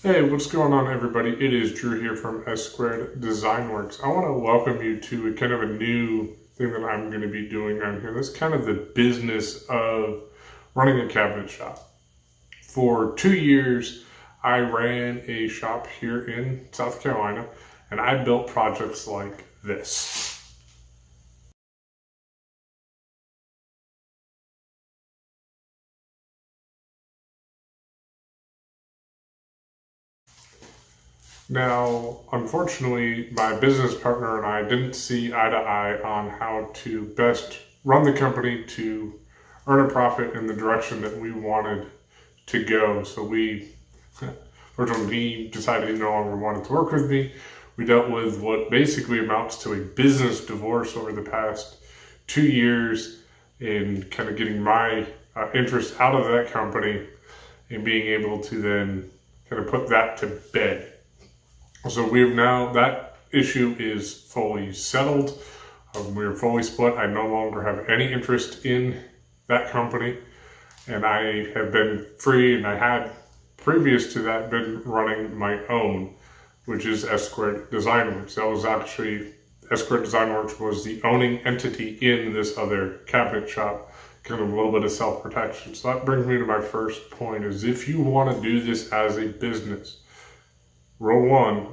Hey, what's going on, everybody? It is Drew here from S² Design Works. I want to welcome you to a kind of a new thing that I'm going to be doing on here. That's kind of the business of running a cabinet shop. For 2 years, I ran a shop here in South Carolina, and I built projects like this. Now, unfortunately, my business partner and I didn't see eye to eye on how to best run the company to earn a profit in the direction that we wanted to go. So fortunately, he decided he no longer wanted to work with me. We dealt with what basically amounts to a business divorce over the past 2 years in kind of getting my interest out of that company and being able to then kind of put that to bed. So that issue is fully settled. We're fully split. I no longer have any interest in that company, and I have been free, and I had previous to that been running my own, which is S² Design Works. That was actually, S² Design Works was the owning entity in this other cabinet shop, kind of a little bit of self-protection. So that brings me to my first point, is if you want to do this as a business, rule one,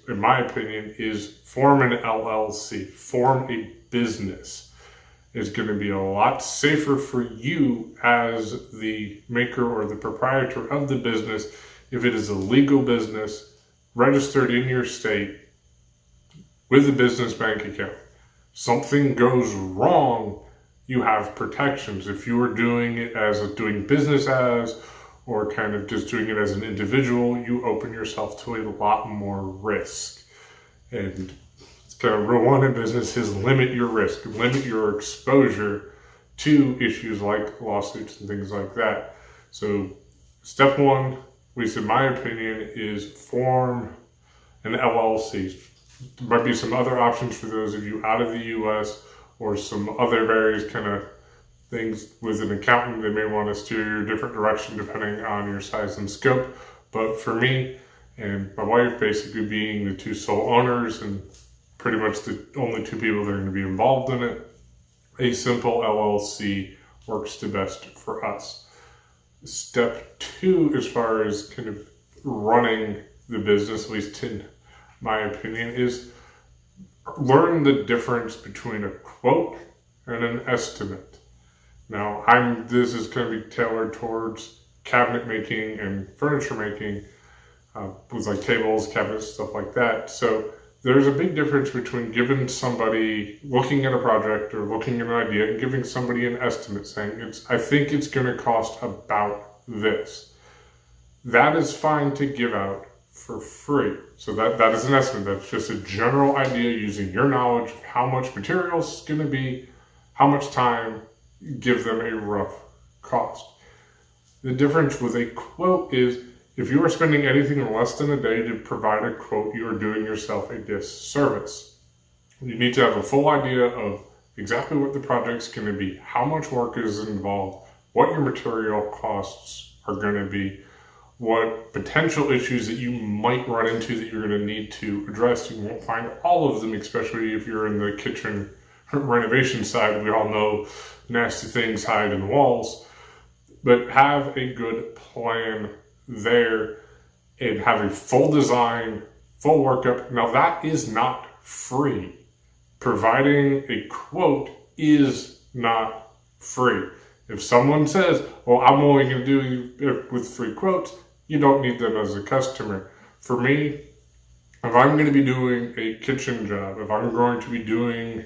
in my opinion, is form an LLC, form a business. It's going to be a lot safer for you as the maker or the proprietor of the business if it is a legal business registered in your state with a business bank account. Something goes wrong, you have protections. If you are doing it as doing business as, or kind of just doing it as an individual, you open yourself to a lot more risk. And it's kind of rule one in business is limit your risk, limit your exposure to issues like lawsuits and things like that. So step one, at least in my opinion, is form an LLC. There might be some other options for those of you out of the US or some other various kind of things with an accountant. They may want to steer you a different direction depending on your size and scope. But for me and my wife, basically being the two sole owners and pretty much the only two people that are going to be involved in it, a simple LLC works the best for us. Step two, as far as kind of running the business, at least in my opinion, is learn the difference between a quote and an estimate. Now, this is going to be tailored towards cabinet making and furniture making, with like tables, cabinets, stuff like that. So there's a big difference between giving somebody, looking at a project or looking at an idea and giving somebody an estimate saying, I think it's going to cost about this. That is fine to give out for free. So that is an estimate. That's just a general idea using your knowledge of how much material is going to be, how much time, give them a rough cost. The difference with a quote is if you are spending anything less than a day to provide a quote, you are doing yourself a disservice. You need to have a full idea of exactly what the project's going to be, how much work is involved, what your material costs are going to be, what potential issues that you might run into that you're going to need to address. You won't find all of them, especially if you're in the kitchen renovation side. We all know nasty things hide in the walls, but have a good plan there and have a full design, full workup. Now that is not free. Providing a quote is not free. If someone says, well, I'm only going to do it with free quotes, you don't need them as a customer. For me, if I'm going to be doing a kitchen job, if I'm going to be doing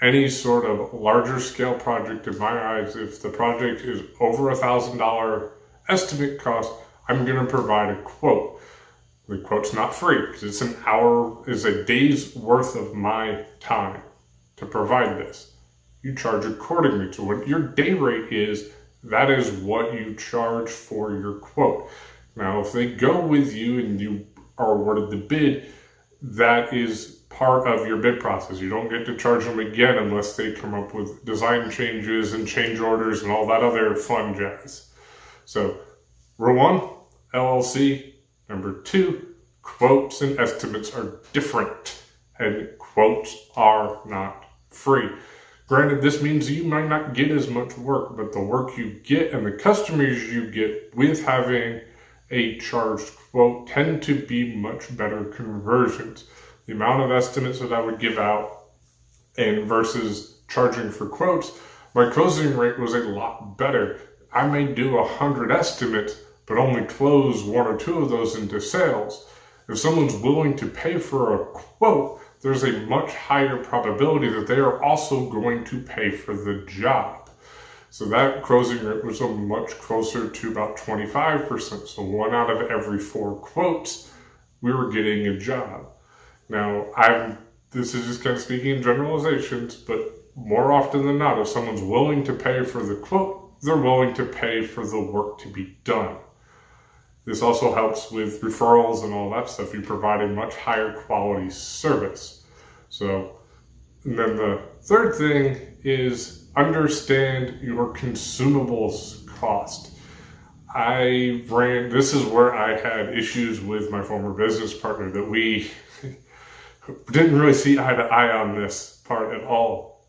any sort of larger scale project, in my eyes, if the project is over $1,000 estimate cost, I'm going to provide a quote. The quote's not free because it's a day's worth of my time to provide this. You charge accordingly to what your day rate is. That is what you charge for your quote. Now, if they go with you and you are awarded the bid, that is part of your bid process. You don't get to charge them again unless they come up with design changes and change orders and all that other fun jazz. So, rule one, LLC, Number two, quotes and estimates are different, and quotes are not free. Granted, this means you might not get as much work, but the work you get and the customers you get with having a charged quote tend to be much better conversions. The amount of estimates that I would give out and versus charging for quotes, my closing rate was a lot better. I may do 100 estimates, but only close one or two of those into sales. If someone's willing to pay for a quote, there's a much higher probability that they are also going to pay for the job. So that closing rate was a much closer to about 25%. So 1 out of every 4 quotes, we were getting a job. Now, this is just kind of speaking in generalizations, but more often than not, if someone's willing to pay for the quote, they're willing to pay for the work to be done. This also helps with referrals and all that stuff. You provide a much higher quality service. So, and then the third thing is understand your consumables cost. This is where I had issues with my former business partner that we didn't really see eye to eye on this part at all.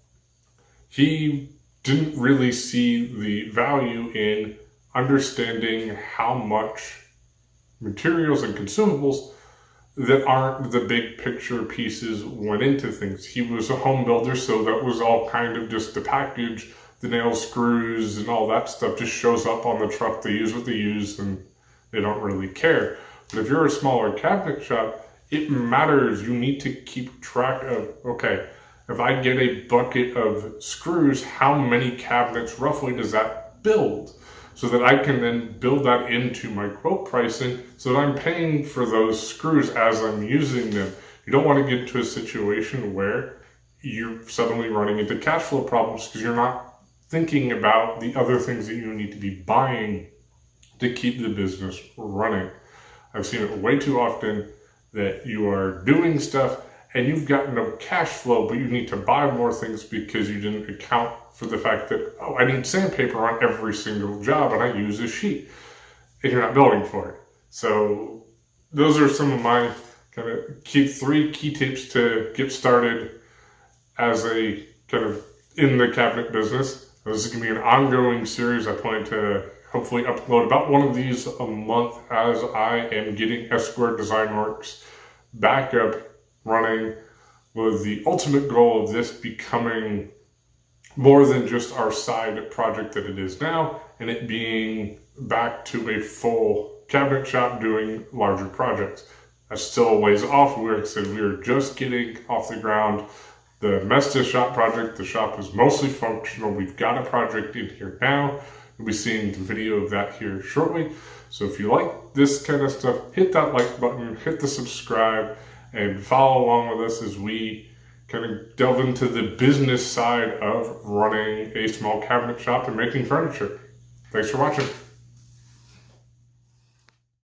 He didn't really see the value in understanding how much materials and consumables that aren't the big picture pieces went into things. He was a home builder, so that was all kind of just the package. The nails, screws, and all that stuff just shows up on the truck. They use what they use, and they don't really care. But if you're a smaller cabinet shop, it matters. You need to keep track of, okay, if I get a bucket of screws, how many cabinets roughly does that build? So that I can then build that into my quote pricing so that I'm paying for those screws as I'm using them. You don't want to get into a situation where you're suddenly running into cash flow problems because you're not thinking about the other things that you need to be buying to keep the business running. I've seen it way too often that you are doing stuff and you've got no cash flow, but you need to buy more things because you didn't account for the fact that, I need sandpaper on every single job and I use a sheet, and you're not building for it. So those are some of my kind of 3 key tips to get started as a kind of in the cabinet business. This is going to be an ongoing series. I plan to hopefully upload about one of these a month as I am getting S-Squared Design Works back up running, with the ultimate goal of this becoming more than just our side project that it is now, and it being back to a full cabinet shop doing larger projects. That's still a ways off. Like I said, we are just getting off the ground. The Mesta shop project, the shop is mostly functional. We've got a project in here now. You'll be seeing the video of that here shortly. So if you like this kind of stuff, hit that like button, hit the subscribe, and follow along with us as we kind of delve into the business side of running a small cabinet shop and making furniture. Thanks for watching.